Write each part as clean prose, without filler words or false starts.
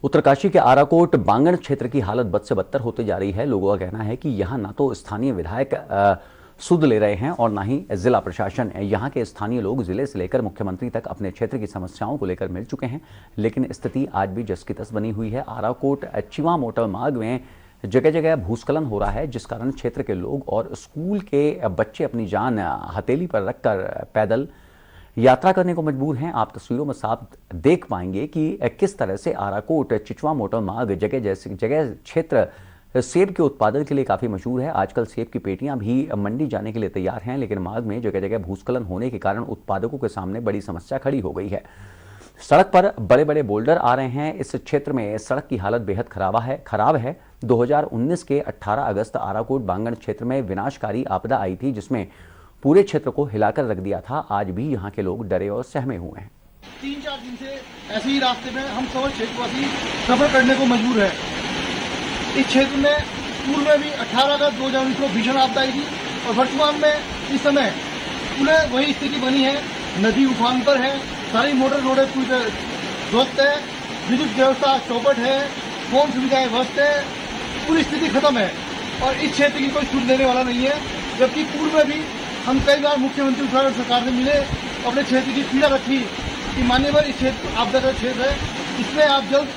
उत्तरकाशी के आराकोट बांगड़ क्षेत्र की हालत बद से बदतर होती जा रही है। लोगों का कहना है कि यहां ना तो स्थानीय विधायक सुध ले रहे हैं और ना ही जिला प्रशासन। यहां के स्थानीय लोग जिले से लेकर मुख्यमंत्री तक अपने क्षेत्र की समस्याओं को लेकर मिल चुके हैं, लेकिन स्थिति आज भी जस की तस बनी हुई है। आराकोट चिवा मोटर मार्ग में जगह जगह भूस्खलन हो रहा है, जिस कारण क्षेत्र के लोग और स्कूल के बच्चे अपनी जान हथेली पर रखकर पैदल यात्रा करने को मजबूर हैं। आप तस्वीरों में साफ देख पाएंगे कि किस तरह से आराकोट चिचवा मोटर मार्ग जगह क्षेत्र सेब के उत्पादन के लिए काफ़ी मशहूर है। आजकल सेब की पेटियां भी मंडी जाने के लिए तैयार हैं, लेकिन मार्ग में जगह जगह भूस्खलन होने के कारण उत्पादकों के सामने बड़ी समस्या खड़ी हो गई है। सड़क पर बड़े बड़े बोल्डर आ रहे हैं। इस क्षेत्र में सड़क की हालत बेहद खराब है। 2019 के 18 अगस्त आराकोट बांगड़ क्षेत्र में विनाशकारी आपदा आई थी, जिसमें पूरे क्षेत्र को हिलाकर रख दिया था। आज भी यहाँ के लोग डरे और सहमे हुए हैं। 3-4 दिन से ऐसे ही रास्ते में हम सब क्षेत्रवासी सफर करने को मजबूर है। इस क्षेत्र में पूर्व में भी 18 अगस्त 2019 को भीषण आपदा आई थी और वर्तमान में इस समय पुनः वही स्थिति बनी है। नदी उफान पर है, सारी मोटर रोडें पूरी तरह ध्वस्त है, विद्युत व्यवस्था चौपट है, फोन सुविधाएं ध्वस्त है, पूरी स्थिति खत्म है और इस क्षेत्र की कोई सुध लेने वाला नहीं है। जबकि पूर्व में भी हम कई बार मुख्यमंत्री उत्तराखंड सरकार से मिले, अपने क्षेत्र की पीड़ा रखी कि मान्यवर इस क्षेत्र आपदा का क्षेत्र है, इसमें आप जल्द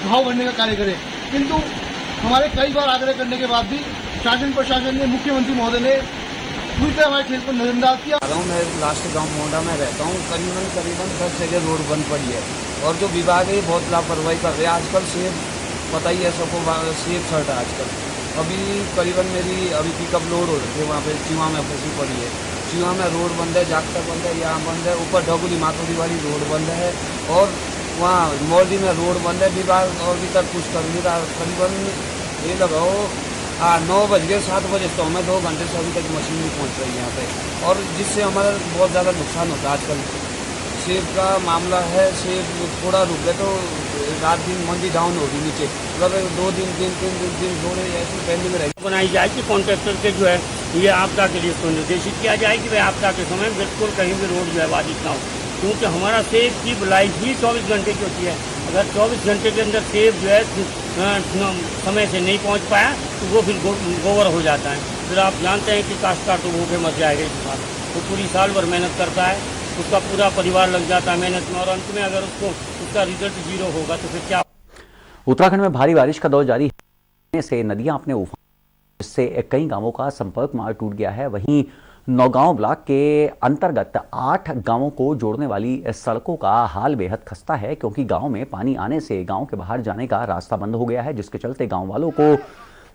घाव भरने का कार्य करें। किंतु हमारे कई बार आग्रह करने के बाद भी शासन प्रशासन ने, मुख्यमंत्री महोदय ने पूरी तरह हमारे क्षेत्र पर नजरअंदाज किया। मैं लास्ट गांव मोंडा में रहता हूँ। करीबन 10 जगह रोड बंद पड़ी है और जो विभाग है बहुत लापरवाही कर रहे हैं। आजकल सेब पता ही है सबको, सेब शर्ट है आजकल। अभी करीबन मेरी पिकअप लोड हो रही है, वहाँ पे चिवा में फंसी पड़ी है। चिवा में रोड बंद है, जागता बंद है, यहाँ बंद है, ऊपर ढगुली माथुरी वाली रोड बंद है और वहाँ मौली में रोड बंद है। विभाग और भी तक कुछ कर नहीं रहा। करीबन ये लगाओ 9 बज गए, 7 बजे तो हमें 2 घंटे से अभी तक मशीन नहीं पहुँच रही यहाँ पे, और जिससे हमारा बहुत ज़्यादा नुकसान होता है। आजकल सेब का मामला है, सेब थोड़ा रुक गए तो रात दिन मंडी डाउन होगी नीचे, मतलब 2 दिन 3 दिन थोड़े ऐसे पेंडिंग रहेगी। बनाई जाए कि कॉन्ट्रैक्टर के जो है ये आपदा के लिए सुनिर्देशित किया जाए कि भाई आपदा के समय बिल्कुल कहीं भी रोड जो है बाधित ना हो, क्योंकि हमारा सेब की लाइफ ही 24 घंटे की होती है। अगर 24 घंटे के अंदर सेब जो है समय से नहीं पहुंच पाया तो वो फिर गोबर हो जाता है। फिर आप जानते हैं कि काश्तकार तो भूखे मर जाएगा इस बार। वो पूरी साल भर मेहनत करता है, उसका पूरा परिवार लग जाता है मेहनत में, और अंत में अगर उसका रिजल्ट 0 होगा तो फिर क्या। उत्तराखंड में भारी बारिश का दौर जारी है से नदियां अपने उफान, जिससे कई गांवों का संपर्क मार्ग टूट गया है। वहीं नौगांव ब्लॉक के अंतर्गत 8 गांवों को जोड़ने वाली सड़कों का हाल बेहद खस्ता है, क्योंकि गांव में पानी आने से गांव के बाहर जाने का रास्ता बंद हो गया है, जिसके चलते गांव वालों को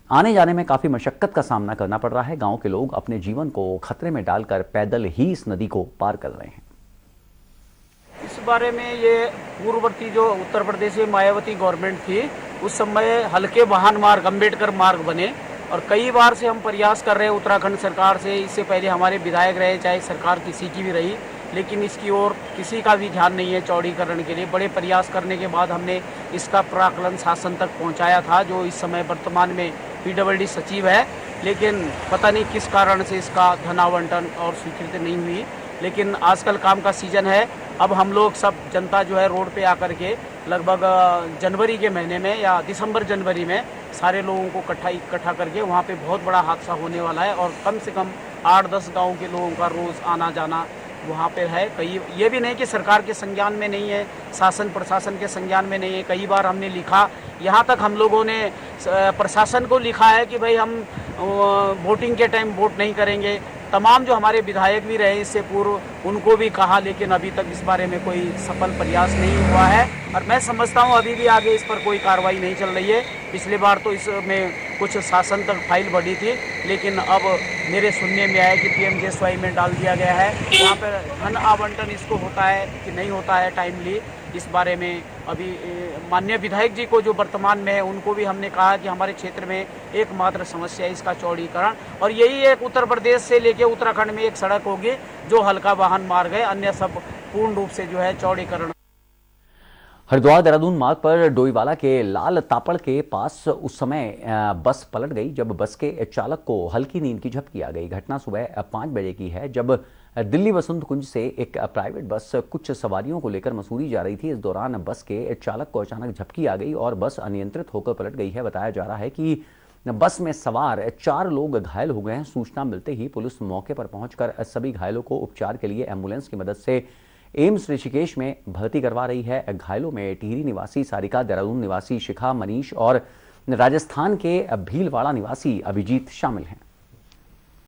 आने जाने में काफी मशक्कत का सामना करना पड़ रहा है। गांव के लोग अपने जीवन को खतरे में डालकर पैदल ही इस नदी को पार कर रहे हैं। इस बारे में ये पूर्ववर्ती जो उत्तर प्रदेश में मायावती गवर्नमेंट थी, उस समय हल्के वाहन मार्ग, अम्बेडकर मार्ग बने, और कई बार से हम प्रयास कर रहे हैं उत्तराखंड सरकार से। इससे पहले हमारे विधायक रहे, चाहे सरकार किसी की भी रही, लेकिन इसकी ओर किसी का भी ध्यान नहीं है चौड़ीकरण के लिए। बड़े प्रयास करने के बाद हमने इसका प्राक्कलन शासन तक पहुंचाया था, जो इस समय वर्तमान में PWD सचिव है, लेकिन पता नहीं किस कारण से इसका धन आवंटन और स्वीकृति नहीं हुई। लेकिन आजकल काम का सीजन है, अब हम लोग सब जनता जो है रोड पे आकर के लगभग जनवरी के महीने में या दिसंबर जनवरी में सारे लोगों को इकट्ठा करके वहाँ पे बहुत बड़ा हादसा होने वाला है, और कम से कम 8-10 गाँव के लोगों का रोज़ आना जाना वहाँ पे है। कई ये भी नहीं कि सरकार के संज्ञान में नहीं है, शासन प्रशासन के संज्ञान में नहीं है। कई बार हमने लिखा, यहाँ तक हम लोगों ने प्रशासन को लिखा है कि भाई हम वोटिंग के टाइम वोट नहीं करेंगे। तमाम जो हमारे विधायक भी रहे इससे पूर्व, उनको भी कहा, लेकिन अभी तक इस बारे में कोई सफल प्रयास नहीं हुआ है, और मैं समझता हूँ अभी भी आगे इस पर कोई कार्रवाई नहीं चल रही है। पिछले बार तो इसमें कुछ शासन तक फाइल बढ़ी थी, लेकिन अब मेरे सुनने में आया कि PMKSY में डाल दिया गया है। वहाँ पर धन आवंटन इसको होता है कि नहीं होता है टाइमली, इस बारे में अभी माननीय विधायक जी को जो वर्तमान में है, उनको भी हमने कहा कि हमारे क्षेत्र में एकमात्र समस्या है इसका चौड़ीकरण, और यही एक उत्तर प्रदेश से लेके उत्तराखंड में एक सड़क होगी जो हल्का वाहन मार्ग है, अन्य सब पूर्ण रूप से जो है चौड़ीकरण। हरिद्वार देहरादून मार्ग पर डोईवाला के लाल तापड़ के पास उस समय बस पलट गई, जब बस के चालक को हल्की नींद की झपकी आ गई। घटना सुबह 5 बजे की है, जब दिल्ली वसंत कुंज से एक प्राइवेट बस कुछ सवारियों को लेकर मसूरी जा रही थी। इस दौरान बस के चालक को अचानक झपकी आ गई और बस अनियंत्रित होकर पलट गई है। बताया जा रहा है कि बस में सवार 4 लोग घायल हो गए हैं। सूचना मिलते ही पुलिस मौके पर पहुंचकर सभी घायलों को उपचार के लिए एम्बुलेंस की मदद से एम्स ऋषिकेश में भर्ती करवा रही है। घायलों में टिहरी निवासी सारिका, देहरादून निवासी शिखा, मनीष और राजस्थान के भीलवाड़ा निवासी अभिजीत शामिल हैं।